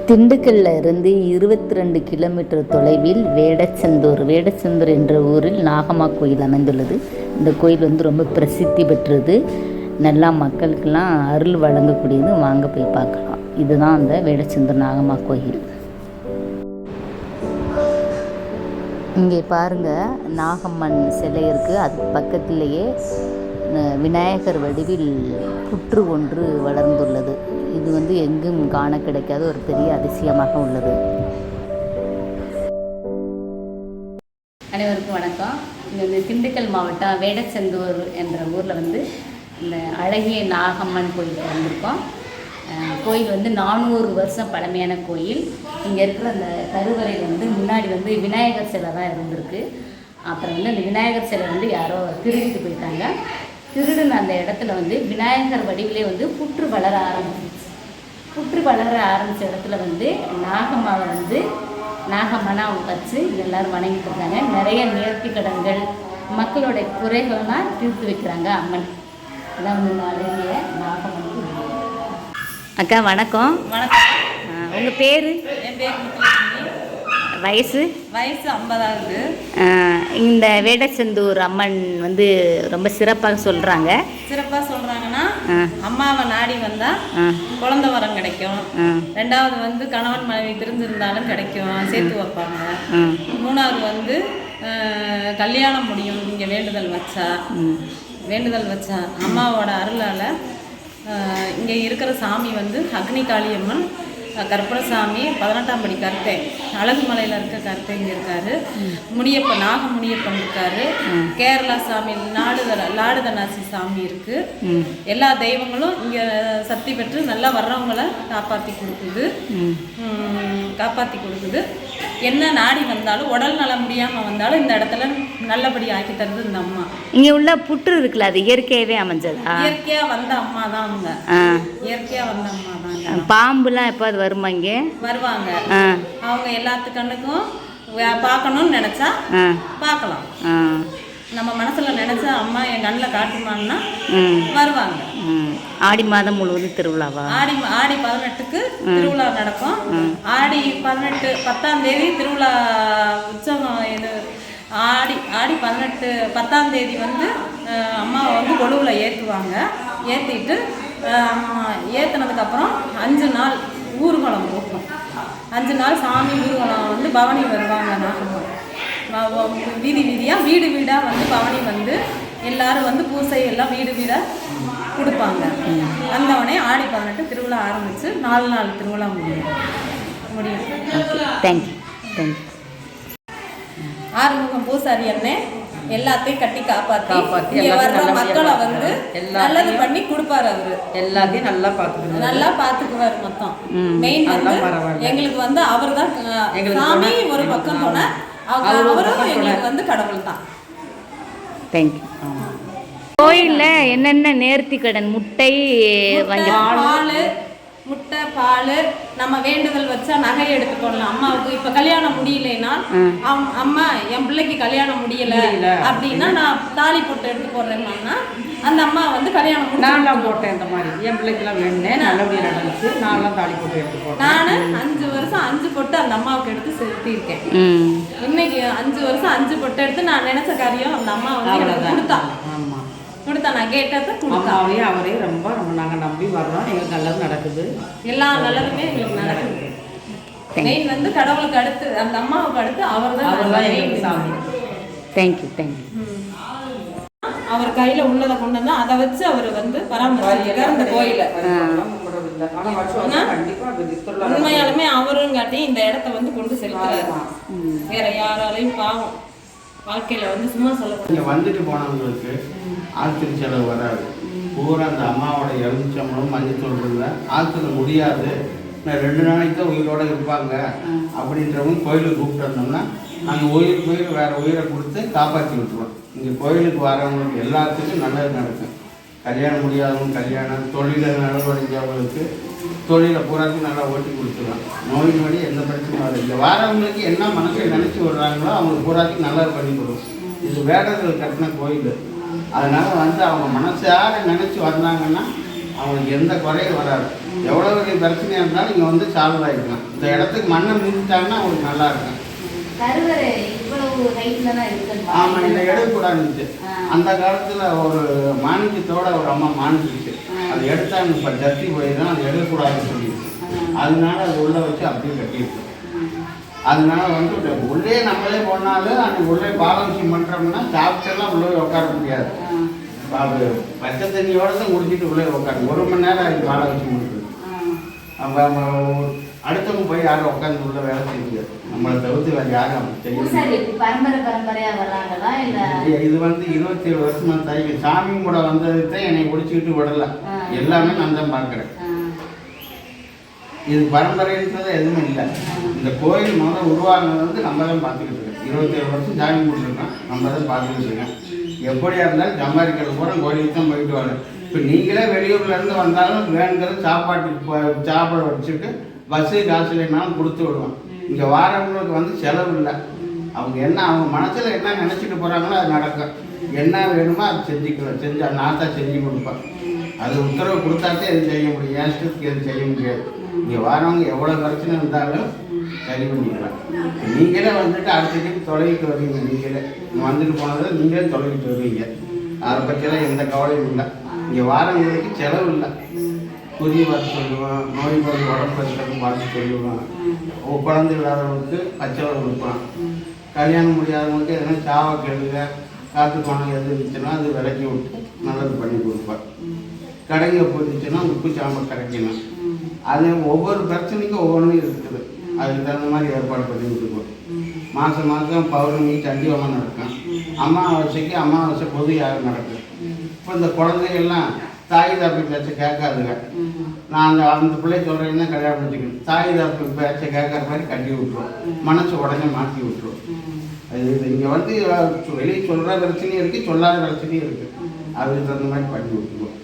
திண்டுக்கல்ல இருந்து 22 கிலோமீட்டர் தொலைவில் வேடச்சந்தூர் என்ற ஊரில் நாகம்மா கோயில் அமைந்துள்ளது. இந்த கோயில் ரொம்ப பிரசித்தி பெற்றது. நல்லா மக்களுக்கெல்லாம் அருள் வழங்கக்கூடியது. வாங்க போய் பார்க்கலாம். இதுதான் அந்த வேடச்சந்தூர் நாகம்மா கோயில். இங்கே பாருங்கள், நாகம்மன் சிலை இருக்குது. அது பக்கத்திலேயே விநாயகர் வடிவில் புற்று ஒன்று வளர்ந்துள்ளது. இது எங்கும் காண கிடைக்காத ஒரு பெரிய அதிசயமாக உள்ளது. அனைவருக்கும் வணக்கம். இங்கே திண்டுக்கல் மாவட்டம் வேடச்சந்தூர் என்ற ஊரில் இந்த அழகிய நாகம்மன் கோயிலுக்கு வந்திருக்கோம். கோயில் 400 வருஷம் பழமையான கோயில். இங்கே இருக்கிற அந்த கருவறை முன்னாடி விநாயகர் சிலை தான் இருந்திருக்கு. அப்புறம் அந்த விநாயகர் சிலை யாரோ திருடிட்டு போயிட்டாங்க. திருடுன அந்த இடத்துல விநாயகர் வடிவிலே புற்று வளர ஆரம்பிச்சிச்சு. புற்று வளர ஆரம்பித்த இடத்துல நாகம்மாவை நாகம்மனா வச்சு எல்லோரும் வணங்கிட்டு இருக்காங்க. நிறைய நேர்த்தி கடன்கள், மக்களுடைய குறைகள்லாம் தீர்த்து வைக்கிறாங்க அம்மன். அதான் அழகிய நாகம்மன். அக்கா வணக்கம். வணக்கம். உங்கள் பேர்? என் பேர் முத்துலட்சுமி. வயசு 50 இந்த வேடச்சந்தூர் அம்மன் ரொம்ப சிறப்பாக சொல்கிறாங்க. சிறப்பாக சொல்கிறாங்கன்னா, அம்மாவை நாடி வந்தால் குழந்தை வரம் கிடைக்கும். ரெண்டாவது கணவன் மனைவி பிரிஞ்சிருந்தாலும் கிடைக்கும், சேர்த்து வைப்பாங்க. மூணாவது கல்யாணம் முடியும். இங்கே வேண்டுதல் வச்சா அம்மாவோட அருளால். இங்கே இருக்கிற சாமி அக்னி காளியம்மன், கற்பூரசாமி, 18ஆம் படி கருத்தை, அழகுமலையில் இருக்க கருத்தை இங்கே இருக்காரு. முனியப்பன், நாகமுனியப்பன் இருக்காரு. கேரளா சாமி, லாடுதனாசி சாமி இருக்கு. எல்லா தெய்வங்களும் இங்கே சக்தி பெற்று நல்லா வர்றவங்களை காப்பாற்றி கொடுக்குது. என்ன நாடி வந்தாலும், உடல் நலம் முடியாமல் வந்தாலும் இந்த இடத்துல நல்லபடி ஆக்கி தருது இந்த அம்மா. இங்கே உள்ள புற்று இருக்குல்ல, அது இயற்கையாகவே அமைஞ்சதா? இயற்கையாக வந்த அம்மா தான் அவங்க. இயற்கையாக வந்த அம்மா தான். பாம்புலாம் எப்போ அது வருமா? இங்கே வருவாங்க. அவங்க எல்லாத்து கண்ணுக்கும் பார்க்கணும்னு நினச்சா பார்க்கலாம். நம்ம மனசில் நினச்சா அம்மா என் கண்ணில் காட்டுமான்னா வருவாங்க. ஆடி மாதம் முழுவதும் திருவிழாவா? ஆடி 18க்கு திருவிழா நடக்கும். ஆடி 18 10ஆம் தேதி திருவிழா உற்சவம். இது ஆடி 18 10ஆம் தேதி அம்மாவை கொலுவில் ஏற்றுவாங்க. ஏற்றிட்டு ஏற்றினதுக்கப்புறம் 5 நாள் ஊர்வலம் போகும். 5 நாள் சாமி ஊர்வலம் பவனி வருவாங்க. நாகம்மா வீதி வீதியாக, வீடு வீடாக பவனி எல்லாரும் பூசை எல்லாம் வீடு வீடாக கொடுப்பாங்க. வந்தவொடனே ஆடி 18 திருவிழா ஆரம்பித்து 4 நாள் திருவிழா முடியும். தேங்க்யூ. ஆறுமுகம் பூசாரி அண்ணே எல்லாத்தையும் கட்டி காப்பாற்றி வர்ற மக்களை நல்லது பண்ணி கொடுப்பாரு. அவரு எல்லாத்தையும் நல்லா பார்த்துக்குவார். மொத்தம் மெயின் எங்களுக்கு அவர் தான் சாமி. ஒரு பக்கம் போன அவரும் எங்களுக்கு கடவுள் தான். தேங்க்யூ. கோயிலில் என்னென்ன நேர்த்தி கடன்? முட்டை, பால், முட்டை, பால். நம்ம வேண்டுதல் வச்சா நகை எடுத்து போடலாம். அம்மாவுக்கு இப்போ கல்யாணம் முடியலைன்னா, அம்மா என் பிள்ளைக்கு கல்யாணம் முடியலை அப்படின்னா நான் தாலி போட்டு எடுத்து போடுறேன்னா அந்த அம்மா கல்யாணம் நான்லாம் போட்டேன். இந்த மாதிரி என் பிள்ளைக்கெல்லாம் வேணுனேன், நல்லபடியாக நடந்துச்சு. நான்லாம் தாலி போட்டு எடுத்து போட்டேன். நான் 5 வருஷம் 5 பொட்டு அந்த அம்மாவுக்கு எடுத்து செலுத்தியிருக்கேன். இன்னைக்கு 5 வருஷம் 5 பொட்டு எடுத்து நான் நினைச்ச காரியம் அந்த அம்மா கொடுத்தா. நான் கேட்டதை அம்மாவே அவரே ரொம்ப நாங்கள் நம்பி வர்றோம். எங்களுக்கு நல்லது நடக்குது. எல்லா நல்லதுமே எங்களுக்கு நடக்குது. மெயின் கடவுளுக்கு அடுத்து, அந்த அம்மாவுக்கு அடுத்து அவர் தான் எங்களுக்கு சாமி. தேங்க்யூ. அவர் கையில் உள்ளதை கொண்டு வந்தால் அதை வச்சு அவர் பராமரிக்கிறார் இந்த கோயிலை. உண்மையாலுமே அவருங்காட்டி இந்த இடத்த கொண்டு செலுத்துறாரு. வேற யாராலையும் பாவம் வாழ்க்கையில் சும்மா சொல்லக்கூடாது. வந்துட்டு போனவங்களுக்கு ஆழ்த்துக்கு செலவு வராது. பூரா அந்த அம்மாவோட எலுமிச்சம்பழம் மஞ்சள் இருந்தால் ஆழ்த்துல முடியாது, நான் 2 நாளைக்கு தான் உயிரோடு இருப்பாங்க அப்படின்றவங்க கோயிலுக்கு கூப்பிட்டு வந்தோம்னா நாங்கள் உயிர் வேறு உயிரை கொடுத்து காப்பாற்றி விட்டுருவோம். இங்கே கோயிலுக்கு வரவங்களுக்கு எல்லாத்துக்கும் நல்லது நடக்கும். கல்யாணம் முடியாதவங்க கல்யாணம், தொழிலில் நடவடிக்கைகளுக்கு தொழிலை பூராத்தையும் நல்லா ஓட்டி கொடுத்துருவோம். நோய் நொடி எந்த பிரச்சனையும் வரும். இங்கே வரவங்களுக்கு என்ன மனசை நினச்சி விடுறாங்களோ அவங்களுக்கு பூராத்தையும் நல்லா பண்ணி கொடுக்கும். இது வேடர்கள் கட்டின கோயில். அதனால் அவங்க மனசார நினச்சி வந்தாங்கன்னா அவங்களுக்கு எந்த குறையும் வராது. எவ்வளோ பெரிய பிரச்சனையாக இருந்தாலும் இங்கே வந்து சால்வ் ஆகிக்கலாம். இந்த இடத்துக்கு மண்ணை மிதிச்சிட்டாங்கன்னா அவங்களுக்கு நல்லா இருக்கும். கருவறை இவ்வளவு ஹைட்ல தான் இருக்கு. ஆமாம், இதை எடுக்கக்கூடாதுச்சு. அந்த காலத்தில் ஒரு மாணிக்கத்தோட ஒரு அம்மா மாணிக்கிச்சு, அது எடுத்தாங்க. இப்போ ஜத்தி போய் தான் அது எடுக்கக்கூடாதுன்னு சொல்லிடுச்சு. அதனால அது உள்ளே வச்சு அப்படியே கட்டிடுச்சு. அதனால வந்து உள்ளே நம்மளே போனாலும் அன்றைக்கி உள்ளே பாலம் விஷயம் பண்ணுறோம்னா சாப்பிட்டெல்லாம் உள்ளே உட்கார முடியாது. அது பச்சை தண்ணியோடு தான் முடிச்சுட்டு உள்ளே உட்காரு. 1 மணி நேரம் அதுக்கு பாலம் விஷயம் பண்ணுறது. நம்ம அடுத்தவங்க போய் யாரும் உட்காந்து உள்ள வேலை செய்ய முடியாது. நம்மளை தவிர்த்து வேறு யாரும் செய்ய பரம்பரையாக வர்றாங்களா இல்லை? இது வந்து 27 வருஷமா தாய்க்கு சாமி கூட வந்தது தான் என்னை முடிச்சுக்கிட்டு விடலை. எல்லாமே நான் தான் பார்க்குறேன். இது பரம்பரைன்றது எதுவுமே இல்லை. இந்த கோயில் முதல்ல உருவானது வந்து நம்ம தான் பார்த்துக்கிட்டு இருக்கோம். 27 வருஷம் சாமி முடிச்சிருக்கோம், நம்ம தான் பார்த்துக்கிட்டு இருக்கோம். எப்படியா இருந்தாலும் சம்பாதிக்கிறது பூரா கோயிலுக்கு தான் போயிட்டு வரோம். இப்போ நீங்களே வெளியூர்லேருந்து வந்தாலும் வேணுங்கிறது சாப்பாடு வச்சுட்டு பஸ்ஸு காசு இல்லைனாலும் கொடுத்து விடுவோம். இங்கே வாரவங்களுக்கு வந்து செலவு இல்லை. அவங்க என்ன அவங்க மனசில் என்ன நினச்சிட்டு போகிறாங்களோ அது நடக்கும். என்ன வேணுமோ அது செஞ்சு அந்த ஆத்தா செஞ்சு கொடுப்பேன். அது உத்தரவு கொடுத்தாச்சே எதுவும் செய்ய முடியும். என் இஷ்டத்துக்கு எதுவும் செய்ய முடியாது. இங்கே வரவங்க எவ்வளோ பிரச்சனை இருந்தாலும் சரி பண்ணிக்கலாம். நீங்களே வந்துட்டு அடுத்த தொலைகிட்டு வருவீங்க. நீங்களே வந்துட்டு போனதில் நீங்களே தொலைகிட்டு வருவீங்க. அதை பற்றியெல்லாம் எந்த கவலையும் இல்லை. இங்கே வரவங்களுக்கு செலவு இல்லை. புதிய பார்த்து சொல்லுவோம், நோய் மருந்து உடம்பு இருக்கிறது பார்த்து சொல்லுவோம். குழந்தை இல்லாதவங்களுக்கு பச்சளை கொடுப்போம். கல்யாணம் முடியாதவங்களுக்கு எதனா சாவை கெடுங்க காற்று கோணம் எது இருந்துச்சுன்னா அது விளக்கி விட்டு நல்லது பண்ணி கொடுப்பேன். கடைங்க போட்டுச்சுன்னா உப்பு சாம்பல் கரைக்கணும். அது ஒவ்வொரு பிரச்சனைக்கும் ஒவ்வொன்றும் இருக்குது. அதுக்கு தகுந்த மாதிரி ஏற்பாடு பண்ணி கொடுப்போம். மாதம் மாதம் பௌர்ணமி சண்டி ஹோமம் நடக்கும். அமாவாசை பொது யாரும் நடக்கும். இப்போ இந்த குழந்தைகள்லாம் தாய் தாப்பி பேச்சை கேட்காதுங்க. நான் அந்த பிள்ளை சொல்கிறேன்னா கல்யாணம் பண்ணிக்கணும். தாய் தாப்பி பேச்சை கேட்குற மாதிரி கட்டி விட்டுருவோம். மனசு உடனே மாற்றி விட்டுருவோம். அது இங்கே வந்து வெளியே சொல்கிற பிரச்சனையும் இருக்குது, சொல்லாத பிரச்சனையும் இருக்குது. அதுக்கு தகுந்த மாதிரி பண்ணி விட்டுருவோம்.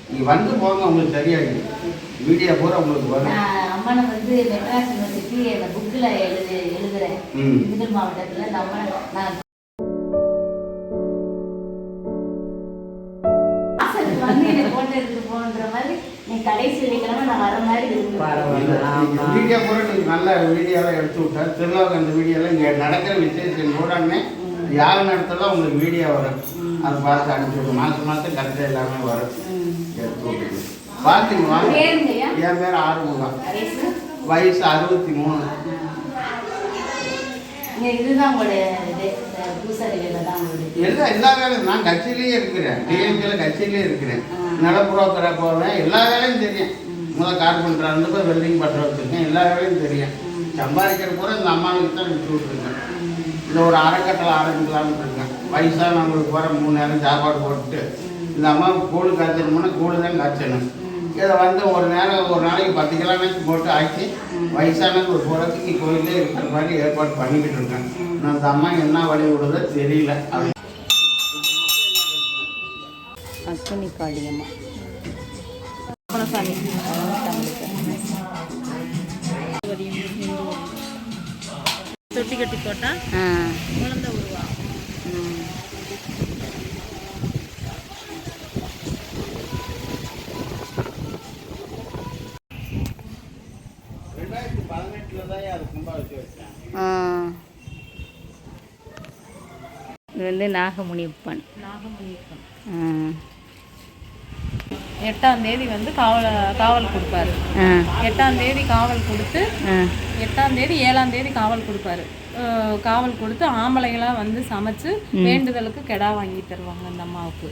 நீங்கள் வந்து போங்க, உங்களுக்கு சரியாகிடும். வீடியோ பூரா உங்களுக்கு வரும். அம்மனை வந்து மெட்ராஸ் யூனிவர்சிட்டி அந்த புக்கில் எழுதுகிறேன். திண்டுக்கல் மாவட்டத்தில் இந்த அம்மனை நான் வந்து என்னை போட்டு எடுத்து போன்ற மாதிரி நீ கடைசி வெள்ளிக்கிழமை நான் வர மாதிரி வீடியோ பூரா நீங்கள் நல்ல வீடியோலாம் எடுத்து விட்டா திருவிழாவுக்கு அந்த வீடியோலாம் இங்கே நடக்கிற விசேஷம் போடாமே யார் நடத்தலாம் உங்களுக்கு வீடியோ வரும். அதை பார்த்து அனுப்பிச்சு மாதம் மாதம் கரெக்டாக எல்லாமே வரும். எடுத்து விட்டு பார்த்துங்க வாங்க. என் பேர் ஆறுமுகம், வயசு 63. இதுதான் உங்களுடைய பூசாரி வேலை தான். எல்லா வேலையும் நான் கட்சியிலேயே இருக்கிறேன். டிஎம்கேல கட்சியிலேயே இருக்கிறேன். நடப்புறோக்கிற போவேன். எல்லா வேலையும் தெரியும். கார்பெண்டர் அந்த போய் வெல்டிங் பற்ற வச்சுருக்கேன். எல்லா வேலையும் தெரியும். சம்பாதிக்கிற பூரா இந்த அம்மாவுக்கு தான் விட்டு விட்டுருக்கேன். இந்த ஒரு அரைக்கட்டில் ஆரம்பிக்கலாம்னு இருக்கேன். வயசானவங்களுக்கு போகிற 3 நேரம் சாப்பாடு போட்டு இந்த அம்மாவுக்கு கூழ் காய்ச்சணும்னா கூழ் தான் காய்ச்சணும். இதை வந்து ஒரு நாளைக்கு 10 கிலோமீட்டர் போட்டு ஆக்கி வயசானது ஒரு புறத்துக்கு கோயிலே இருக்கிற மாதிரி ஏற்பாடு பண்ணிக்கிட்டு இருக்கேன். நான் அந்த அம்மா என்ன வழி விடுறதோ தெரியல. அக்னி காளியம்மா தொட்டி கட்டி போட்டா குழந்தை உருவாகும். இது வந்து நாகமுனியப்பன். 8ஆம் தேதி வந்து காவல் கொடுப்பாரு. 8ஆம் தேதி காவல் கொடுத்து 8ஆம் தேதி 7ஆம் தேதி காவல் கொடுப்பாரு. காவல் கொடுத்து ஆம்பளைங்களாம் வந்து சமைச்சு வேண்டுதலுக்கு கெடா வாங்கி தருவாங்க. அந்த அம்மாவுக்கு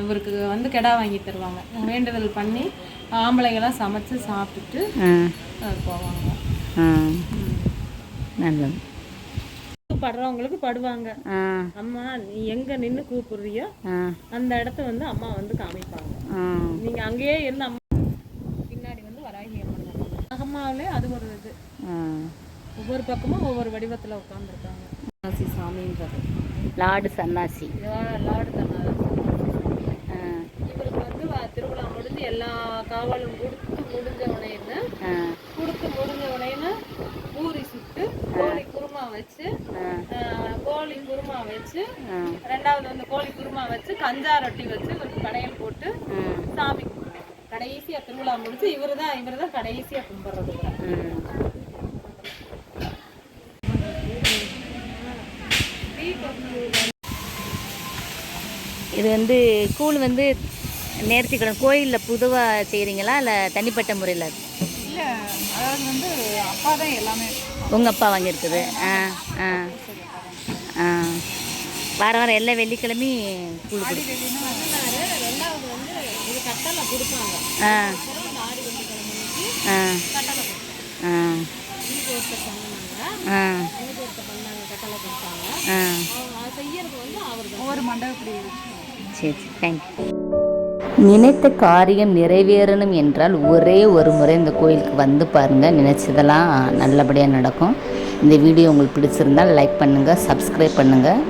இவருக்கு வந்து கெடா வாங்கி தருவாங்க. வேண்டுதல் பண்ணி ஆம்பளைங்களாம் சமைச்சு சாப்பிட்டுட்டு போவாங்க. நல்லது. படுறவங்களுக்கு படுவாங்க. அம்மா நீ எங்க நின்று கூப்பிடுறியோ அந்த இடத்த வந்து அம்மா வந்து காமிப்பாங்க. நீங்க அங்கேயே இருந்து அம்மா பின்னாடி வந்து வராகி அம்மன் அம்மாவிலே அது ஒரு இது. ஒவ்வொரு பக்கமும் ஒவ்வொரு வடிவத்துல உட்காந்துருக்காங்க. சன்னாசி சாமின்றது லாடு சன்னாசி. இவருக்கு வந்து திருவிழா முடிஞ்சு எல்லா காவலும் கொடுத்து முடிஞ்ச உடனே பூரி சுட்டு கோழி குருமா வச்சு ரெண்டாவது வந்து கோழி குருமா வச்சு கஞ்சா ரொட்டி வச்சு ஒரு படையல் போட்டு சாமி கும்பிடுவாங்க. கடைசியா திருவிழா திருவிழா முடிச்சு இவர் தான் கடைசியாக கும்பிட்றது கூட. இது வந்து கூழ் வந்து நேர்த்திக்கடன் கோயிலில் பொதுவாக செய்கிறீங்களா இல்லை தனிப்பட்ட முறையில்? இல்லை, அதாவது வந்து அப்பா தான் எல்லாமே. உங்கள் அப்பா வாங்கியிருக்குது. ஆ ஆ ஆ வாரம் எல்லா வெள்ளிக்கிழமையும் கூழ் கொடு. ரெண்டாவது வந்து இது கட்டளை கொடுப்பாங்க. ஆ ஆடி வெள்ளிக்கிழமைக்கு ஆ கட்டளை ஆ இன்னைக்கு ஒருத்தர் பண்ணாங்க, ஆ இன்னைக்கு ஒருத்தர் பண்ணாங்க, கட்டளை கொடுத்தாங்க. ஆ அவங்க செய்யறது வந்து அவருக்கு ஒவ்வொரு மண்டபப்படி. சரி சரி, தேங்க்யூ. நினைத்த காரியம் நிறைவேறணும் என்றால் ஒரே ஒரு முறை இந்த கோயிலுக்கு வந்து பாருங்கள், நினச்சதெல்லாம் நல்லபடியாக நடக்கும். இந்த வீடியோ உங்களுக்கு பிடிச்சிருந்தால் லைக் பண்ணுங்கள், சப்ஸ்கிரைப் பண்ணுங்கள்,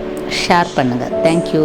ஷேர் பண்ணுங்கள். தேங்க்யூ.